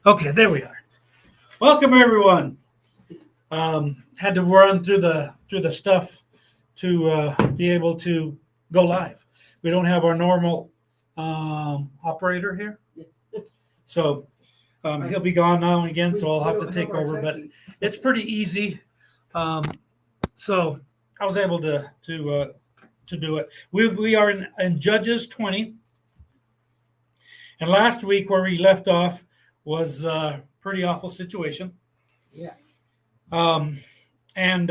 Okay, there we are. Welcome everyone. Had to run through the stuff to be able to go live. We don't have our normal operator here, so he'll be gone now and again. So I'll have to take over. But it's pretty easy. So I was able to do it. We are in Judges 20, and last week where we left off was a pretty awful situation. Yeah. And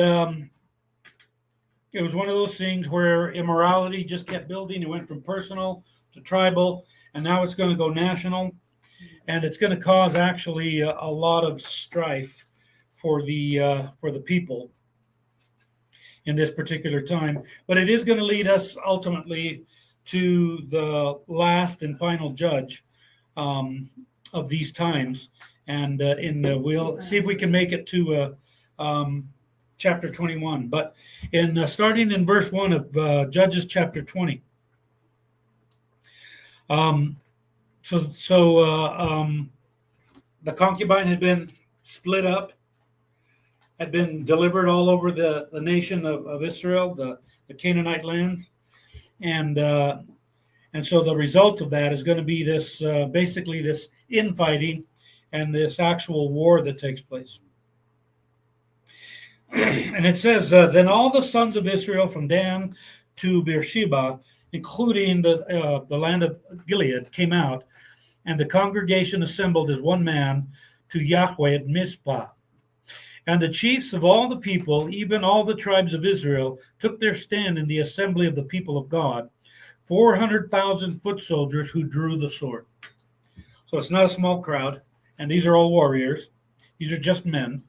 it was one of those things where immorality just kept building. It went from personal to tribal, and now it's going to go national, and it's going to cause actually a lot of strife for the people in this particular time. But it is going to lead us ultimately to the last and final judge of these times, and we'll see if we can make it to chapter 21. But in starting in verse 1 of Judges chapter 20. The concubine had been split up, had been delivered all over the nation of Israel, the Canaanite land, and so the result of that is going to be this basically this infighting and this actual war that takes place. And it says, then all the sons of Israel from Dan to Beersheba, including the land of Gilead, came out, and the congregation assembled as one man to Yahweh at Mizpah. And the chiefs of all the people, even all the tribes of Israel, took their stand in the assembly of the people of God, 400,000 foot soldiers who drew the sword. So it's not a small crowd, and these are all warriors. These are just men.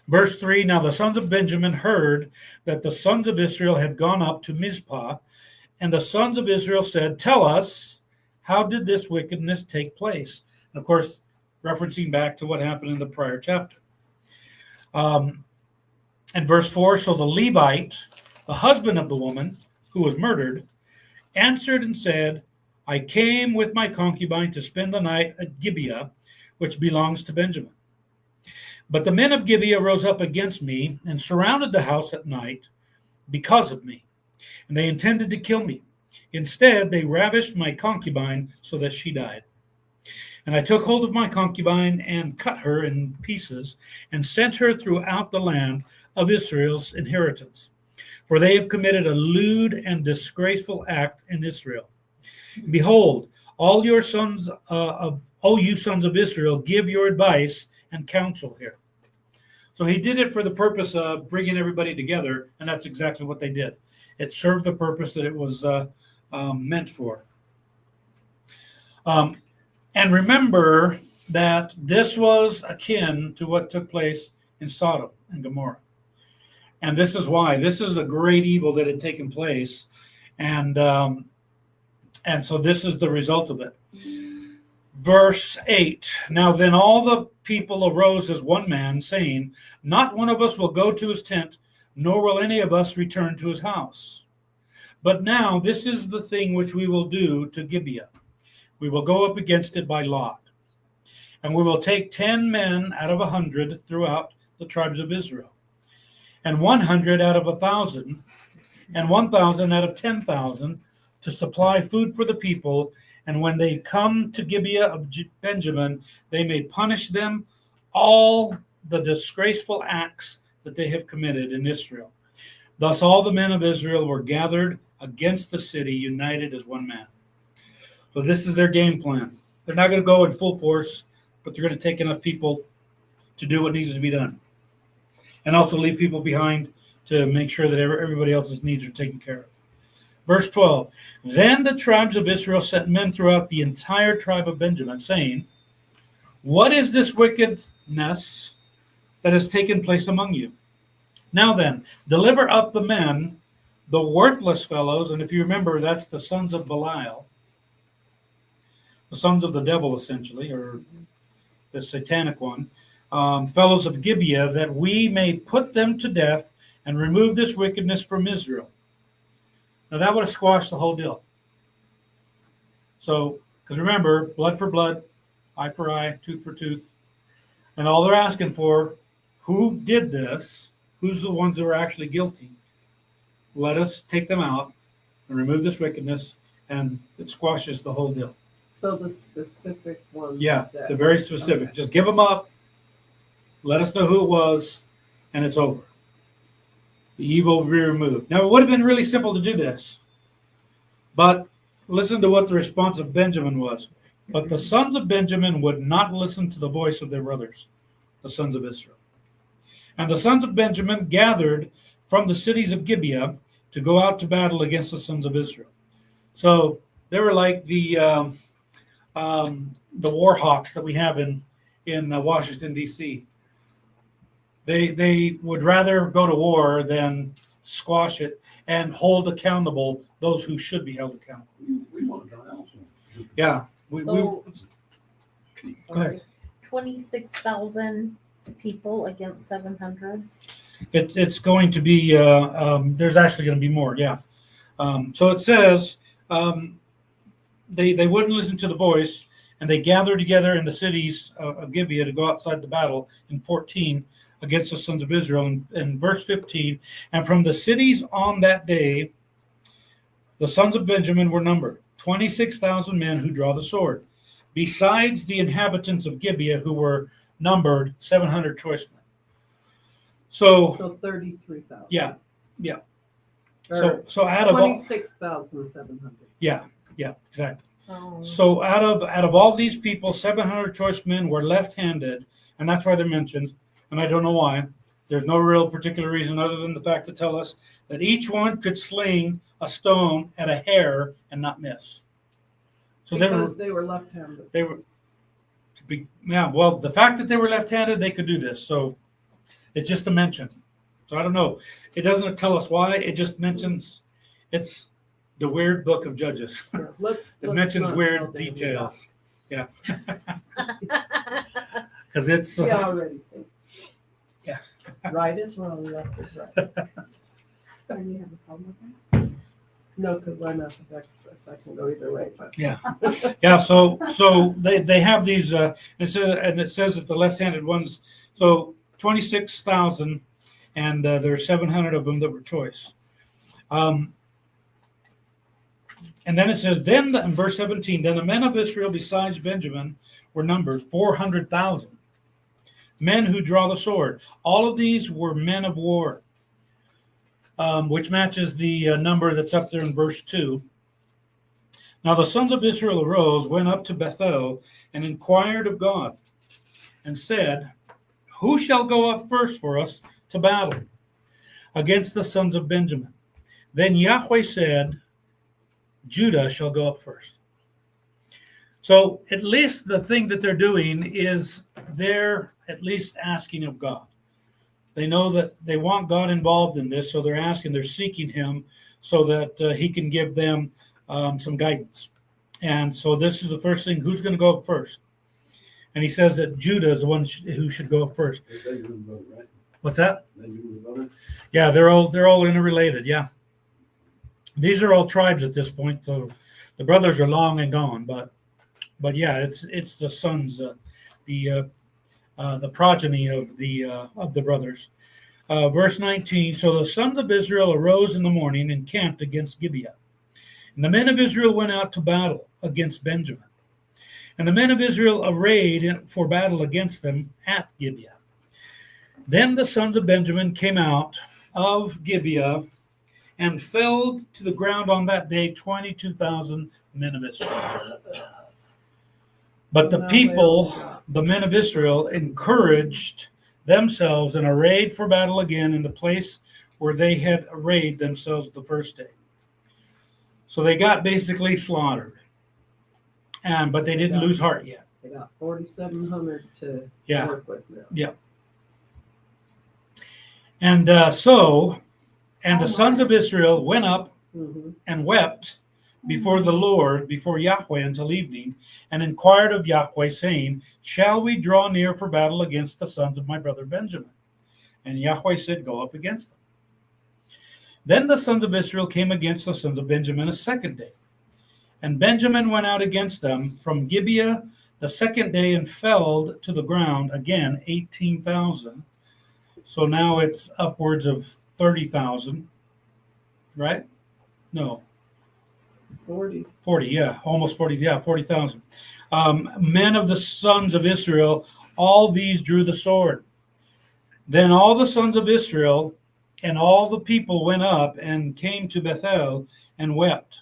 Verse 3, now the sons of Benjamin heard that the sons of Israel had gone up to Mizpah, and the sons of Israel said, tell us, how did this wickedness take place? And of course, referencing back to what happened in the prior chapter. And verse 4, so the Levite, the husband of the woman who was murdered, answered and said, I came with my concubine to spend the night at Gibeah, which belongs to Benjamin. But the men of Gibeah rose up against me and surrounded the house at night because of me, and they intended to kill me. Instead, they ravished my concubine so that she died. And I took hold of my concubine and cut her in pieces and sent her throughout the land of Israel's inheritance. For they have committed a lewd and disgraceful act in Israel. Behold, all you sons of Israel, give your advice and counsel here. So he did it for the purpose of bringing everybody together, and that's exactly what they did. It served the purpose that it was meant for. And remember that this was akin to what took place in Sodom and Gomorrah. And this is why. This is a great evil that had taken place. And so this is the result of it. Verse 8, now then all the people arose as one man, saying, not one of us will go to his tent, nor will any of us return to his house. But now this is the thing which we will do to Gibeah. We will go up against it by lot. And we will take 10 men out of 100 throughout the tribes of Israel, and 100 out of 1,000, and 1,000 out of 10,000, to supply food for the people. And when they come to Gibeah of Benjamin, they may punish them all the disgraceful acts that they have committed in Israel. Thus all the men of Israel were gathered against the city, united as one man. So this is their game plan. They're not going to go in full force, but they're going to take enough people to do what needs to be done. And also leave people behind to make sure that everybody else's needs are taken care of. Verse 12, then the tribes of Israel sent men throughout the entire tribe of Benjamin, saying, what is this wickedness that has taken place among you? Now then, deliver up the men, the worthless fellows, and if you remember, that's the sons of Belial, the sons of the devil, essentially, or the satanic one, fellows of Gibeah, that we may put them to death and remove this wickedness from Israel. Now that would have squashed the whole deal. So, because remember, blood for blood, eye for eye, tooth for tooth. And all they're asking for, who did this? Who's the ones that were actually guilty? Let us take them out and remove this wickedness, and it squashes the whole deal. So the specific ones. Yeah, the very specific. Okay. Just give them up. Let us know who it was, and it's over. The evil will be removed. Now, it would have been really simple to do this, but listen to what the response of Benjamin was. But the sons of Benjamin would not listen to the voice of their brothers, the sons of Israel. And the sons of Benjamin gathered from the cities of Gibeah to go out to battle against the sons of Israel. So they were like the war hawks that we have in Washington, D.C. They would rather go to war than squash it and hold accountable those who should be held accountable. We want to die also. Yeah. So, Go ahead. 26,000 people against 700. It's going to be, there's actually going to be more, yeah. So it says, they wouldn't listen to the voice, and they gathered together in the cities of Gibeah to go outside the battle in 14 against the sons of Israel. In verse 15, and from the cities on that day, the sons of Benjamin were numbered, 26,000 men who draw the sword, besides the inhabitants of Gibeah, who were numbered 700 choice men. So 33,000. Yeah. Or So out of all, 26,700. yeah, exactly. Oh. So out of all these people, 700 choice men were left-handed, and that's why they're mentioned. And I don't know why. There's no real particular reason other than the fact to tell us that each one could sling a stone at a hair and not miss. So Because they were left-handed. well, the fact that they were left-handed, they could do this. So it's just a mention. So I don't know. It doesn't tell us why. It just mentions it's the weird book of Judges. Yeah, let's Mentions not weird tell them details. Yeah. Because it's that. He already thinks. Yeah. Right is wrong, left is right. Do you have a problem with that? No, because I'm at the dexterous. I can go either way. But yeah. So they have these. It says that the left-handed ones. So 26,000, and there are 700 of them that were choice. And then it says, in verse 17, then the men of Israel besides Benjamin were numbered 400,000 men who draw the sword. All of these were men of war, which matches the number that's up there in verse 2. Now the sons of Israel arose, went up to Bethel, and inquired of God, and said, who shall go up first for us to battle against the sons of Benjamin? Then Yahweh said, Judah shall go up first. So at least the thing that they're doing is they're at least asking of God. They know that they want God involved in this, so they're asking, they're seeking him so that he can give them some guidance. And so this is the first thing, who's going to go up first? And he says that Judah is the one who should go up first. Right? What's that? Brother? Yeah, they're all interrelated, yeah. These are all tribes at this point, so the brothers are long and gone, but yeah, it's the sons, the progeny of the brothers. Verse 19. So the sons of Israel arose in the morning and camped against Gibeah, and the men of Israel went out to battle against Benjamin, and the men of Israel arrayed for battle against them at Gibeah. Then the sons of Benjamin came out of Gibeah and fell to the ground on that day 22,000 men of Israel. But the people, the men of Israel, encouraged themselves and arrayed for battle again in the place where they had arrayed themselves the first day. So they got basically slaughtered, but they didn't lose heart yet. they got 4,700 to Yeah. work with now. Yeah. And the sons of Israel went up and wept before the Lord, before Yahweh, until evening, and inquired of Yahweh, saying, shall we draw near for battle against the sons of my brother Benjamin? And Yahweh said, go up against them. Then the sons of Israel came against the sons of Benjamin a second day. And Benjamin went out against them from Gibeah the second day and felled to the ground again 18,000. So now it's upwards of 30,000, right? No, 40. 40, yeah, almost 40, yeah, 40,000. Men of the sons of Israel, all these drew the sword. Then all the sons of Israel and all the people went up and came to Bethel and wept.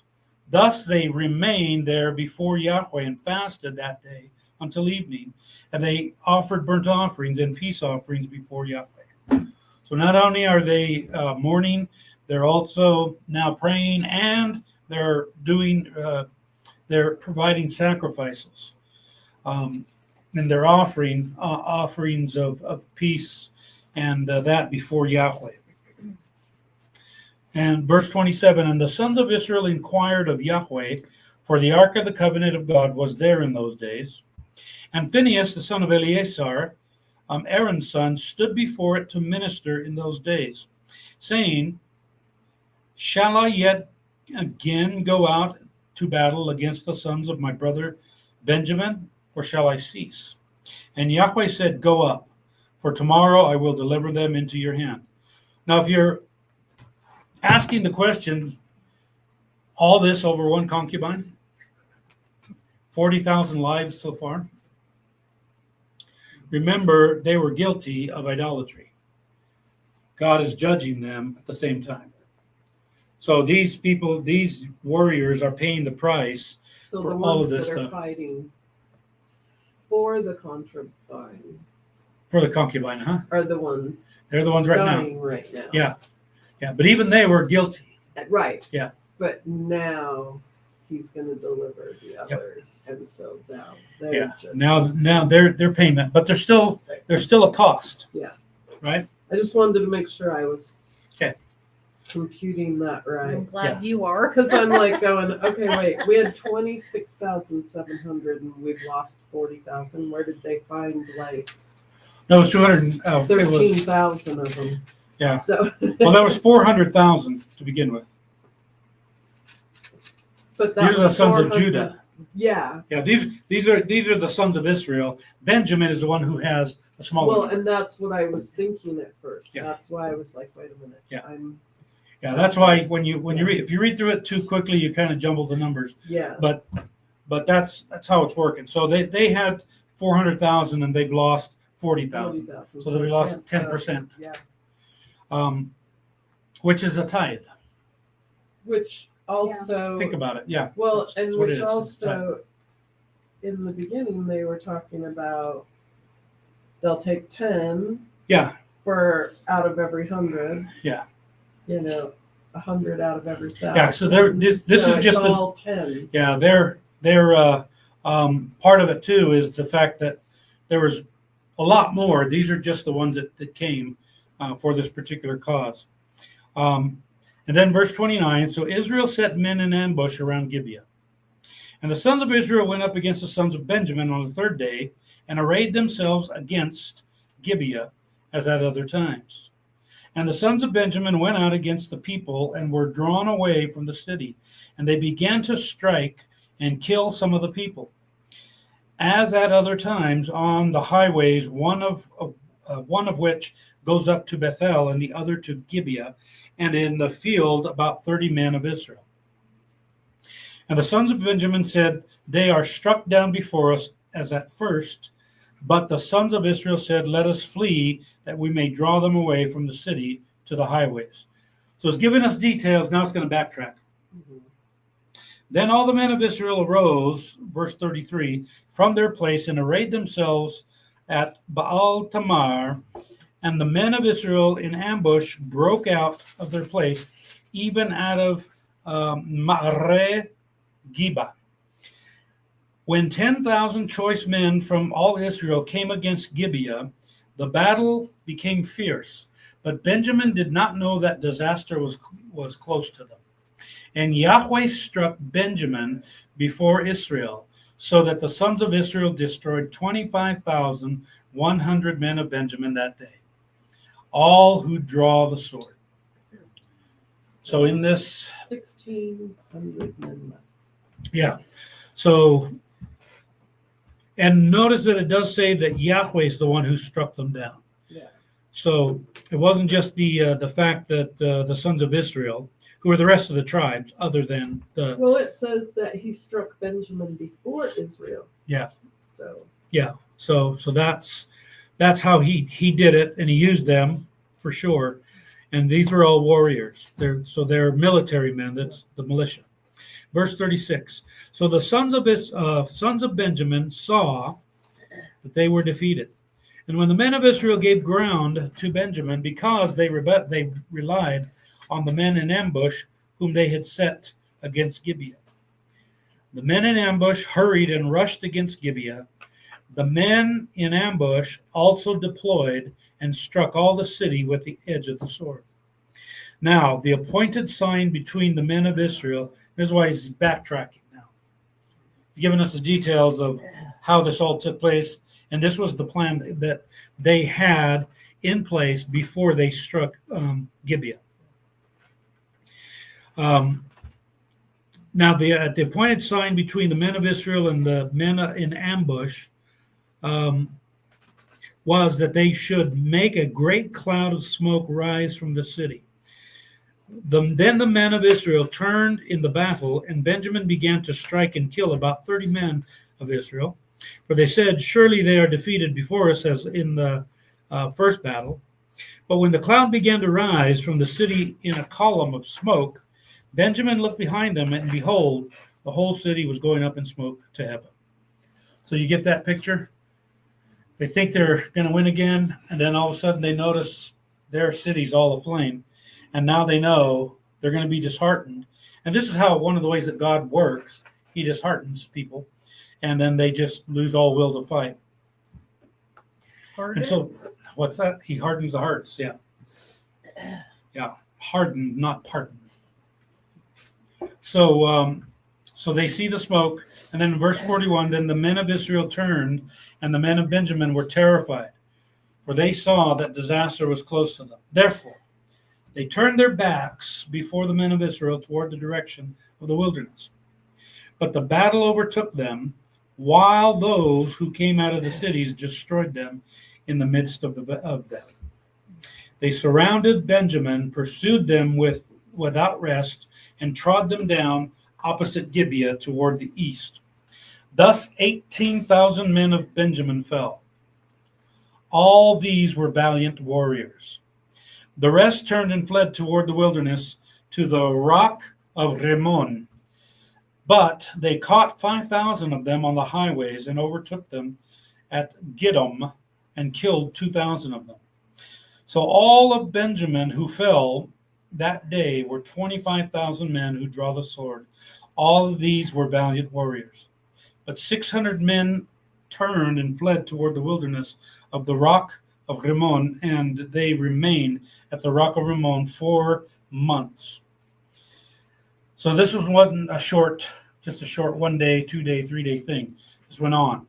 Thus they remained there before Yahweh and fasted that day until evening. And they offered burnt offerings and peace offerings before Yahweh. So not only are they mourning, they're also now praying, and they're providing sacrifices. And they're offering offerings of peace and that before Yahweh. And verse 27, and the sons of Israel inquired of Yahweh, for the ark of the covenant of God was there in those days. And Phinehas, the son of Eleazar, Aaron's son, stood before it to minister in those days, saying, shall I yet again go out to battle against the sons of my brother Benjamin, or shall I cease? And Yahweh said, go up, for tomorrow I will deliver them into your hand. Now, if you're asking the question, all this over one concubine, 40,000 lives so far. Remember, they were guilty of idolatry. God is judging them at the same time. So these people, these warriors are paying the price So for the all ones of this that are stuff. fighting for the concubine For the concubine, huh? are the ones They're the ones right now. dying right now. Yeah. Yeah. But even they were guilty. Right. Yeah. But now he's going to deliver the Yep. others, and so now they're Yeah. just, Now they're payment, but there's still a cost. Yeah. Right? I just wanted to make sure I was Okay. computing that I'm right. glad you are. Because I'm like going, okay, wait, we had 26,700 and we've lost 40,000. Where did they find like No, it was 200. It was 13,000 of them? yeah. So, Well, that was 400,000 to begin with. but These that are the was sons of 400. Judah. Yeah. Yeah, these are the sons of Israel. Benjamin is the one who has a smaller Well, number. and that's what I was thinking at first. Yeah. That's why I was like, wait a minute. Yeah. I'm Yeah, that's why when you read, if you read through it too quickly, you kind of jumble the numbers. yeah. But that's how it's working. So they had 400,000 and they've lost 40,000. 40,000. So they lost 10%. Yeah. Which is a tithe. Which also Think about it. Yeah. well, That's and what it which is. It's a tithe. also in the beginning they were talking about they'll take 10 Yeah. for out of every 100. Yeah. 100 out of every 1,000. Yeah. So this So is it's just all 10s. yeah. They're part of it too is the fact that there was a lot more. These are just the ones that came for this particular cause. And then verse 29, so Israel set men in ambush around Gibeah. And the sons of Israel went up against the sons of Benjamin on the third day and arrayed themselves against Gibeah as at other times. And the sons of Benjamin went out against the people and were drawn away from the city. And they began to strike and kill some of the people. As at other times on the highways, one of which goes up to Bethel and the other to Gibeah, and in the field about 30 men of Israel. And the sons of Benjamin said, they are struck down before us as at first. But the sons of Israel said, let us flee, that we may draw them away from the city to the highways. So it's giving us details. Now it's going to backtrack. Mhm. Then all the men of Israel arose, verse 33, from their place and arrayed themselves at Baal Tamar. And the men of Israel in ambush broke out of their place, even out of Ma'areh Giba. When 10,000 choice men from all Israel came against Gibeah, the battle became fierce. But Benjamin did not know that disaster was close to them. And Yahweh struck Benjamin before Israel, so that the sons of Israel destroyed 25,100 men of Benjamin that day, all who draw the sword. So in this, 1,600 men left. yeah. So And notice that it does say that Yahweh is the one who struck them down. Yeah. So it wasn't just the fact that the sons of Israel, who are the rest of the tribes, other than the Well, it says that he struck Benjamin before Israel. Yeah. So so that's how he did it, and he used them for sure. And these were all warriors. They're military men. That's the militia. Verse 36. So the sons of Benjamin saw that they were defeated. And when the men of Israel gave ground to Benjamin, because they relied on the men in ambush whom they had set against Gibeah. The men in ambush hurried and rushed against Gibeah. The men in ambush also deployed and struck all the city with the edge of the sword. Now, the appointed sign between the men of Israel, this is why he's backtracking now. He's giving us the details of how this all took place. And this was the plan that they had in place before they struck Gibeah. Now, the appointed sign between the men of Israel and the men in ambush was that they should make a great cloud of smoke rise from the city. Then the men of Israel turned in the battle, and Benjamin began to strike and kill about 30 men of Israel. For they said, surely they are defeated before us, as in the first battle. But when the cloud began to rise from the city in a column of smoke, Benjamin looked behind them, and behold, the whole city was going up in smoke to heaven. So you get that picture? They think they're going to win again, and then all of a sudden they notice their city's all aflame. And now they know they're going to be disheartened. And this is how one of the ways that God works. He disheartens people, and then they just lose all will to fight. And so, what's that? He hardens the hearts. Yeah. Yeah. Hardened, not pardoned. So they see the smoke. And then in verse 41, then the men of Israel turned, and the men of Benjamin were terrified, for they saw that disaster was close to them. Therefore, they turned their backs before the men of Israel toward the direction of the wilderness. But the battle overtook them, while those who came out of the cities destroyed them in the midst of them. They surrounded Benjamin, pursued them without rest, and trod them down opposite Gibeah toward the east. Thus 18,000 men of Benjamin fell. All these were valiant warriors. The rest turned and fled toward the wilderness to the rock of Rimmon. But they caught 5,000 of them on the highways and overtook them at Gidom and killed 2,000 of them. So all of Benjamin who fell that day were 25,000 men who draw the sword. All of these were valiant warriors. But 600 men turned and fled toward the wilderness of the rock of Rimmon, and they remained at the rock of Rimmon 4 months. So this wasn't just a short 1 day, 2 day, 3 day thing. This went on.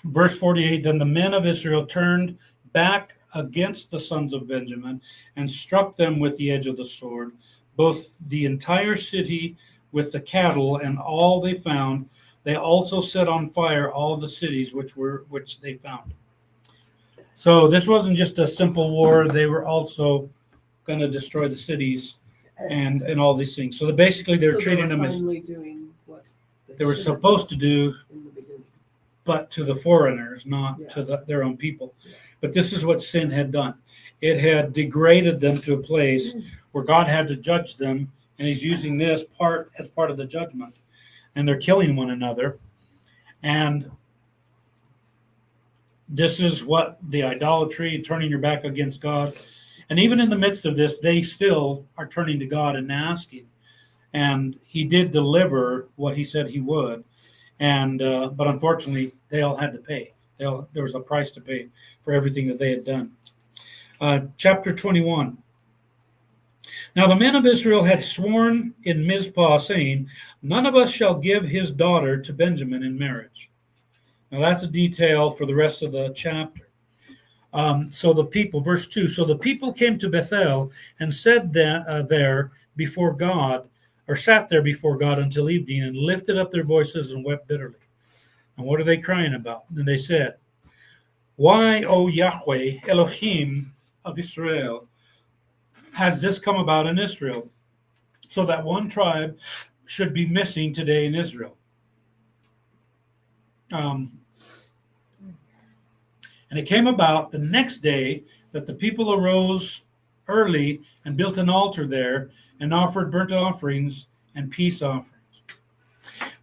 Verse 48, then the men of Israel turned back against the sons of Benjamin and struck them with the edge of the sword, both the entire city with the cattle and all they found. They also set on fire all the cities which they found. So this wasn't just a simple war. They were also going to destroy the cities and all these things. So basically they're treating them as doing what they were supposed to do, in the beginning. but to the foreigners, not Yeah. to their own people. Yeah. But this is what sin had done. It had degraded them to a place where God had to judge them, and he's using this as part of the judgment. And they're killing one another. And this is what the idolatry, turning your back against God. And even in the midst of this, they still are turning to God and asking. And he did deliver what he said he would. And but unfortunately, they all had to pay. There was a price to pay for everything that they had done. Chapter 21. Now the men of Israel had sworn in Mizpah, saying, none of us shall give his daughter to Benjamin in marriage. Now that's a detail for the rest of the chapter. So the people, verse 2, so the people came to Bethel and said there before God, or sat there before God until evening, and lifted up their voices and wept bitterly. And what are they crying about? And they said, "Why, O Yahweh, Elohim of Israel, has this come about in Israel, so that one tribe should be missing today in Israel?" And it came about the next day that the people arose early and built an altar there and offered burnt offerings and peace offerings.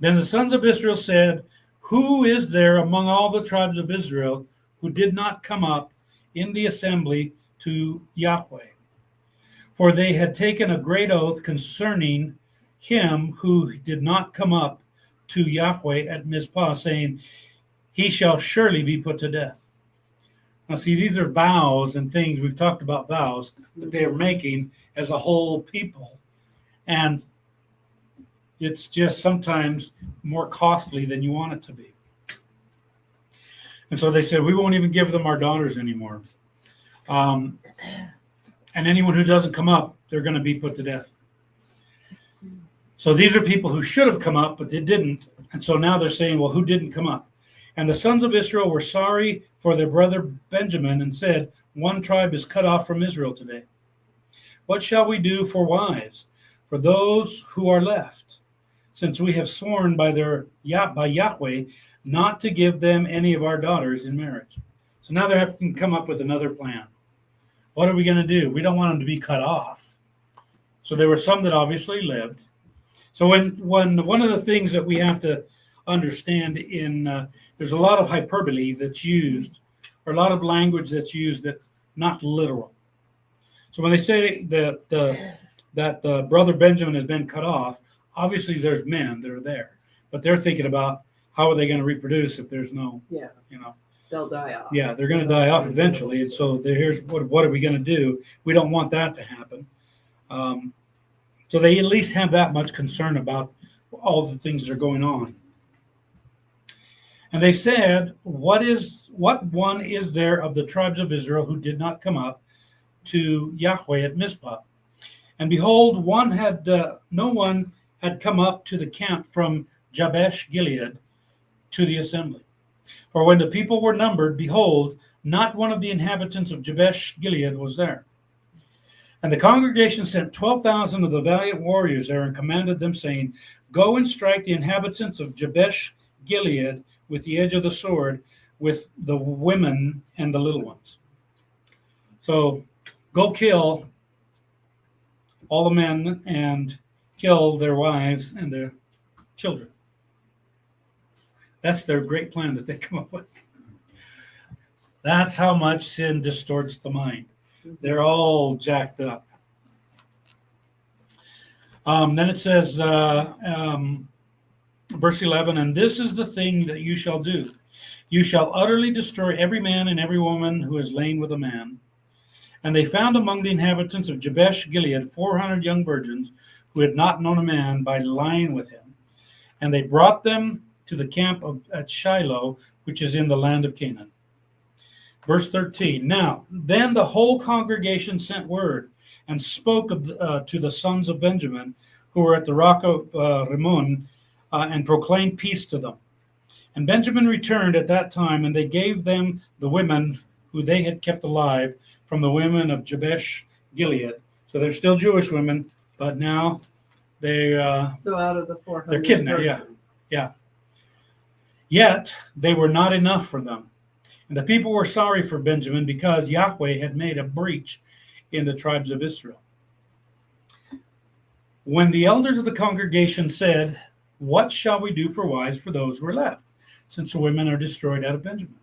Then the sons of Israel said, "Who is there among all the tribes of Israel who did not come up in the assembly to Yahweh?" For they had taken a great oath concerning him who did not come up to Yahweh at Mizpah, saying, "He shall surely be put to death." Now, see, these are vows and things. We've talked about vows that they are making as a whole people. And it's just sometimes more costly than you want it to be. And so they said, "We won't even give them our daughters anymore. And anyone who doesn't come up, they're going to be put to death." So these are people who should have come up, but they didn't. And so now they're saying, well, who didn't come up? And the sons of Israel were sorry for their brother Benjamin and said, "One tribe is cut off from Israel today. What shall we do for wives, for those who are left, since we have sworn by Yahweh not to give them any of our daughters in marriage?" So now they're having to come up with another plan. What are we going to do? We don't want them to be cut off. So there were some that obviously lived. So when one of the things that we have to understand there's a lot of hyperbole that's used, or a lot of language that's used that's not literal. So when they say that the brother Benjamin has been cut off, obviously there's men that are there, but they're thinking about how are they going to reproduce if there's no, They'll die off. Yeah, they're going to die off eventually. And so here's what are we going to do? We don't want that to happen. So they at least have that much concern about all the things that are going on. And they said, what one is there of the tribes of Israel who did not come up to Yahweh at Mizpah? And behold, no one had come up to the camp from Jabesh Gilead to the assembly. For when the people were numbered, behold, not one of the inhabitants of Jabesh Gilead was there. And the congregation sent 12,000 of the valiant warriors there and commanded them, saying, "Go and strike the inhabitants of Jabesh Gilead with the edge of the sword, with the women and the little ones." So go kill all the men and kill their wives and their children. That's their great plan that they come up with. That's how much sin distorts the mind. They're all jacked up. Then it says, verse 11, "And this is the thing that you shall do. You shall utterly destroy every man and every woman who has lain with a man." And they found among the inhabitants of Jabesh Gilead 400 young virgins who had not known a man by lying with him. And they brought them to the camp at Shiloh, which is in the land of Canaan. Verse 13, "Now, then the whole congregation sent word and spoke to the sons of Benjamin, who were at the rock of Rimmon, and proclaimed peace to them. And Benjamin returned at that time, and they gave them the women who they had kept alive from the women of Jabesh Gilead." So they're still Jewish women, but now So out of the 400, they're kidding her, yeah. "Yet they were not enough for them. And the people were sorry for Benjamin, because Yahweh had made a breach in the tribes of Israel. When the elders of the congregation said, 'What shall we do for wives for those who are left, since the women are destroyed out of Benjamin?'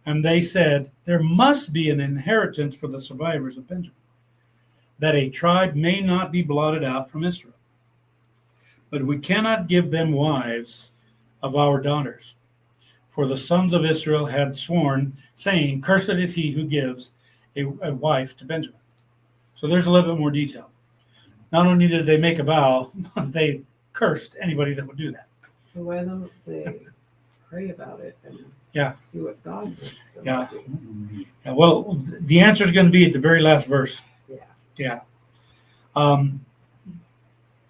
And they said, 'There must be an inheritance for the survivors of Benjamin, that a tribe may not be blotted out from Israel. But we cannot give them wives of our daughters. For the sons of Israel had sworn, saying, Cursed is he who gives a wife to Benjamin.'" So there's a little bit more detail. Not only did they make a vow, they cursed anybody that would do that. So why don't they pray about it and see what God does? Yeah. Well, the answer is going to be at the very last verse. Yeah.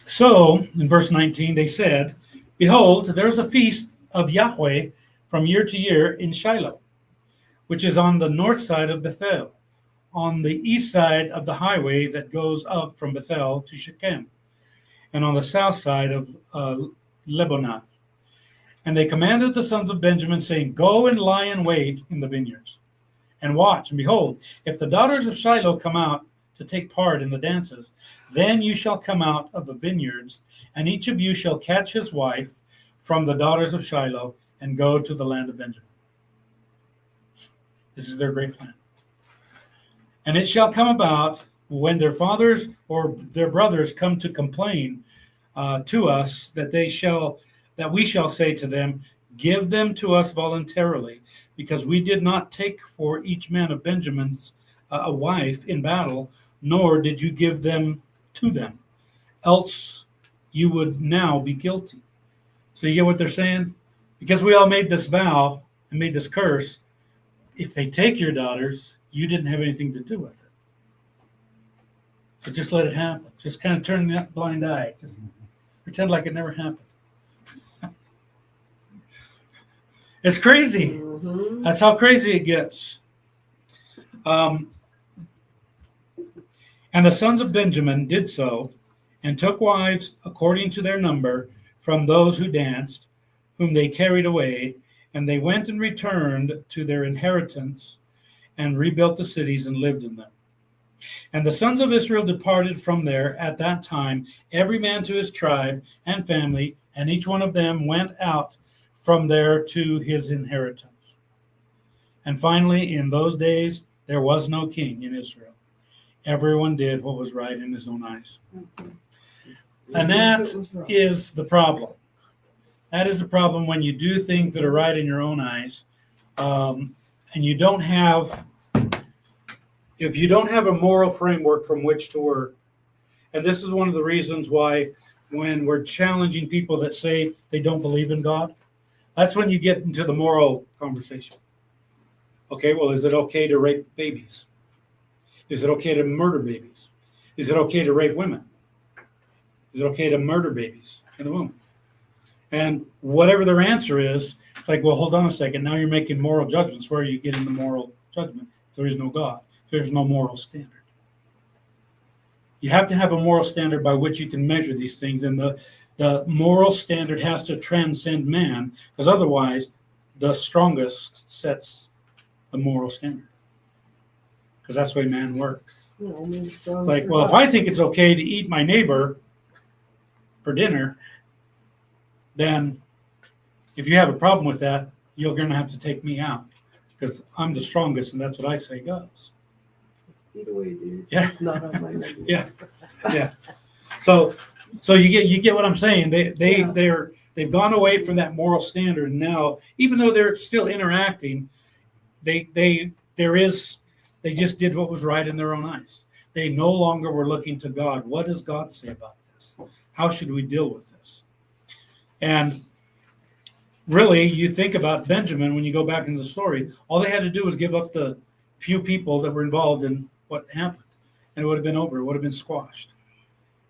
So in verse 19, they said, "Behold, there is a feast of Yahweh from year to year in Shiloh, which is on the north side of Bethel, on the east side of the highway that goes up from Bethel to Shechem, and on the south side of Lebanon. And they commanded the sons of Benjamin, saying, Go and lie in wait in the vineyards, and watch. And behold, if the daughters of Shiloh come out to take part in the dances, then you shall come out of the vineyards, and each of you shall catch his wife from the daughters of Shiloh, and go to the land of Benjamin. This is their great plan. And it shall come about when their fathers or their brothers come to complain to us, that we shall say to them, Give them to us voluntarily, because we did not take for each man of Benjamin's a wife in battle, nor did you give them to them, else you would now be guilty. So you get what they're saying? Because we all made this vow and made this curse, if they take your daughters, you didn't have anything to do with it. So just let it happen. Just kind of turn that blind eye. Just pretend like it never happened. It's crazy. Mhm. That's how crazy it gets. And the sons of Benjamin did so, and took wives according to their number from those who danced, whom they carried away, and they went and returned to their inheritance, and rebuilt the cities and lived in them. And the sons of Israel departed from there at that time, every man to his tribe and family, and each one of them went out from there to his inheritance. And finally, in those days, there was no king in Israel. Everyone did what was right in his own eyes. And that is the problem. That is the problem when you do things that are right in your own eyes, and you don't have, if you don't have a moral framework from which to work. And this is one of the reasons why when we're challenging people that say they don't believe in God, that's when you get into the moral conversation. Okay, well, is it okay to rape babies? Is it okay to murder babies? Is it okay to rape women? Is it okay to murder babies in the womb? And whatever their answer is, it's like, well, hold on a second. Now you're making moral judgments. Where are you getting the moral judgment? If there is no God, if there's no moral standard. You have to have a moral standard by which you can measure these things. And the moral standard has to transcend man, because otherwise the strongest sets the moral standard. Because that's the way man works. It's like, well, if I think it's okay to eat my neighbor for dinner, then if you have a problem with that, you're going to have to take me out, because I'm the strongest, and that's what I say goes. Either way, dude. Yeah. It's not on my menu. Yeah. Yeah. So you get what I'm saying. They've gone away from that moral standard. And now, even though they're still interacting, they just did what was right in their own eyes. They no longer were looking to God. What does God say about this? How should we deal with this? And really, you think about Benjamin, when you go back into the story, all they had to do was give up the few people that were involved in what happened, and it would have been over. It would have been squashed,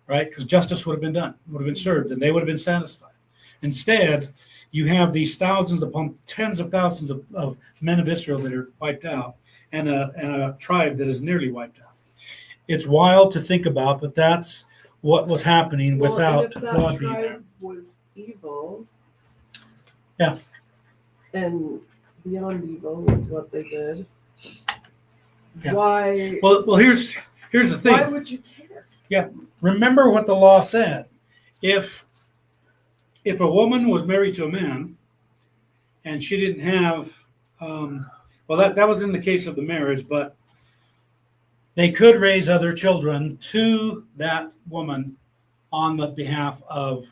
right? Because justice would have been done, would have been served, and they would have been satisfied. Instead, you have these thousands upon tens of thousands of men of Israel that are wiped out, and a tribe that is nearly wiped out. It's wild to think about, but that's what was happening without and if that God being there. tribe was evil, Yeah. and beyond evil with what they did, Yeah. why? Well, here's the thing. Why would you care? Remember what the law said. If a woman was married to a man and she didn't have, that was in the case of the marriage, but they could raise other children to that woman on the behalf of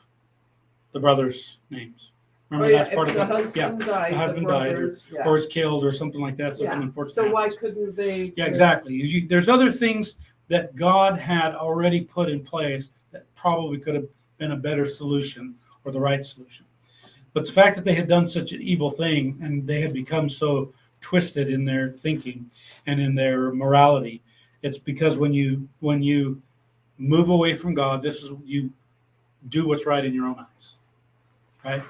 the brothers' names. Remember, that's part of the the husband died, the husband died, brothers, or is killed or something like that. Something yeah. important. So why happens. couldn't they? Yeah, exactly. There's other things that God had already put in place that probably could have been a better solution or the right solution. But the fact that they had done such an evil thing and they had become so twisted in their thinking and in their morality, it's because when you move away from God, you do what's right in your own eyes, right?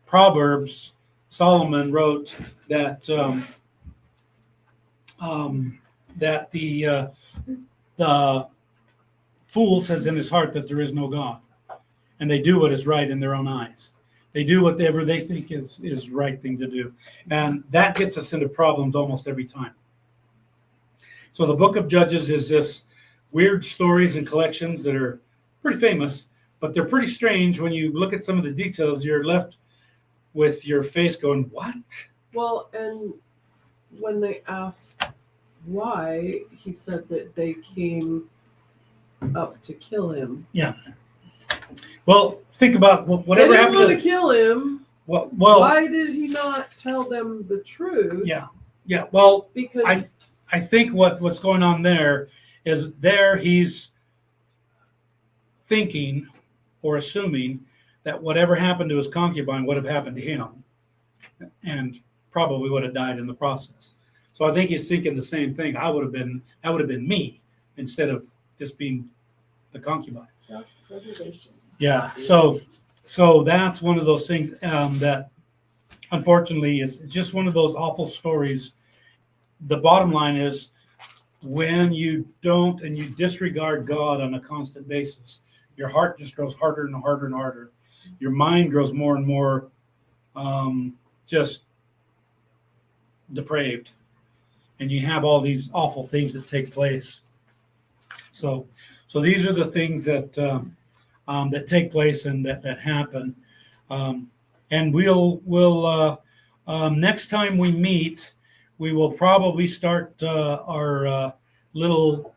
Proverbs, Solomon wrote that that the fool says in his heart that there is no God, and they do what is right in their own eyes. They do whatever they think is right thing to do, and that gets us into problems almost every time. So the book of Judges is this weird stories and collections that are pretty famous, but they're pretty strange. When you look at some of the details, you're left with your face going, what? Well, and when they asked why, he said that they came up to kill him. Well, think about whatever They didn't happened want to to kill him. well, Why did he not tell them the truth? yeah. Well, Because I think what's going on there is he's thinking or assuming that whatever happened to his concubine would have happened to him, and probably would have died in the process. So I think he's thinking the same thing. That would have been me instead of just being the concubine. Self-preservation. Yeah. So that's one of those things that unfortunately is just one of those awful stories. The bottom line is, when you don't and you disregard God on a constant basis, your heart just grows harder and harder and harder. Your mind grows more and more just depraved, and you have all these awful things that take place. So these are the things that that take place and that happen. And we'll next time we meet, we will probably start our little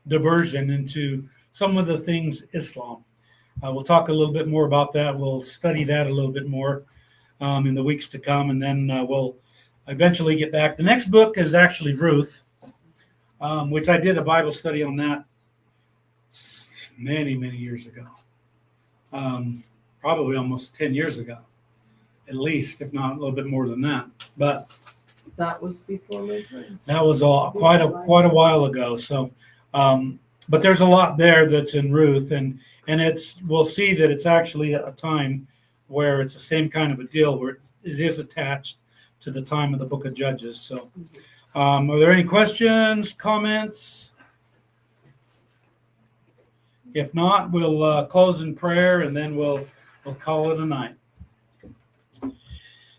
diversion into some of the things Islam. We'll talk a little bit more about that. We'll study that a little bit more in the weeks to come, and then we'll eventually get back. The next book is actually Ruth, which I did a Bible study on that many years ago, probably almost 10 years ago, at least, if not a little bit more than that. But that was before my time. that was quite a while ago. So, but there's a lot there that's in Ruth, and we'll see that it's actually a time where it's the same kind of a deal, where it is attached to the time of the book of Judges. So, are there any questions, comments? If not, we'll close in prayer, and then we'll call it a night.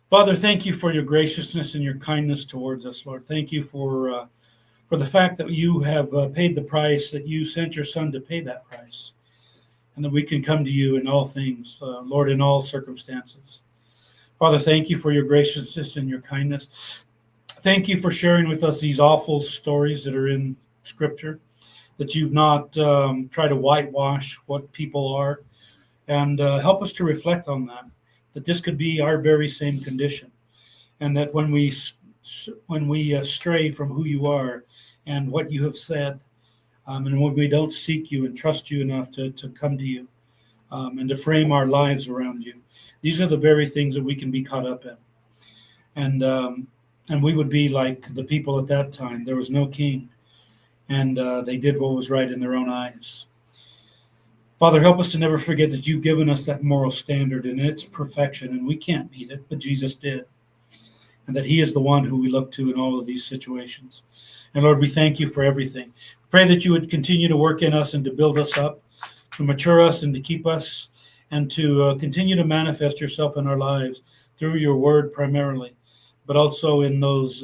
Father, thank you for your graciousness and your kindness towards us, Lord. Thank you for the fact that you have paid the price, that you sent your Son to pay that price, and that we can come to you in all things, Lord, in all circumstances. Father, thank you for your graciousness and your kindness. Thank you for sharing with us these awful stories that are in Scripture, that you've not tried to whitewash what people are, and help us to reflect on that this could be our very same condition, and that when we stray from who you are and what you have said, and when we don't seek you and trust you enough to come to you and to frame our lives around you, these are the very things that we can be caught up in. And we would be like the people at that time. There was no king, and they did what was right in their own eyes. Father, help us to never forget that you've given us that moral standard and its perfection, and we can't meet it, but Jesus did. And that he is the one who we look to in all of these situations. And Lord, we thank you for everything. Pray that you would continue to work in us and to build us up, to mature us and to keep us, and to continue to manifest yourself in our lives through your word primarily, but also in those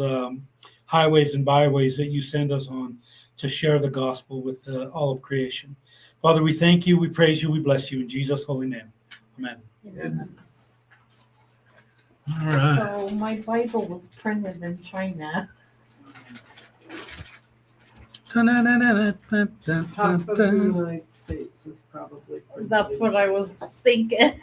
highways and byways that you send us on to share the gospel with all of creation. Father, we thank you, we praise you, we bless you in Jesus' holy name. Amen. All right. So my Bible was printed in China. Half of the United States is probably. That's what I was thinking.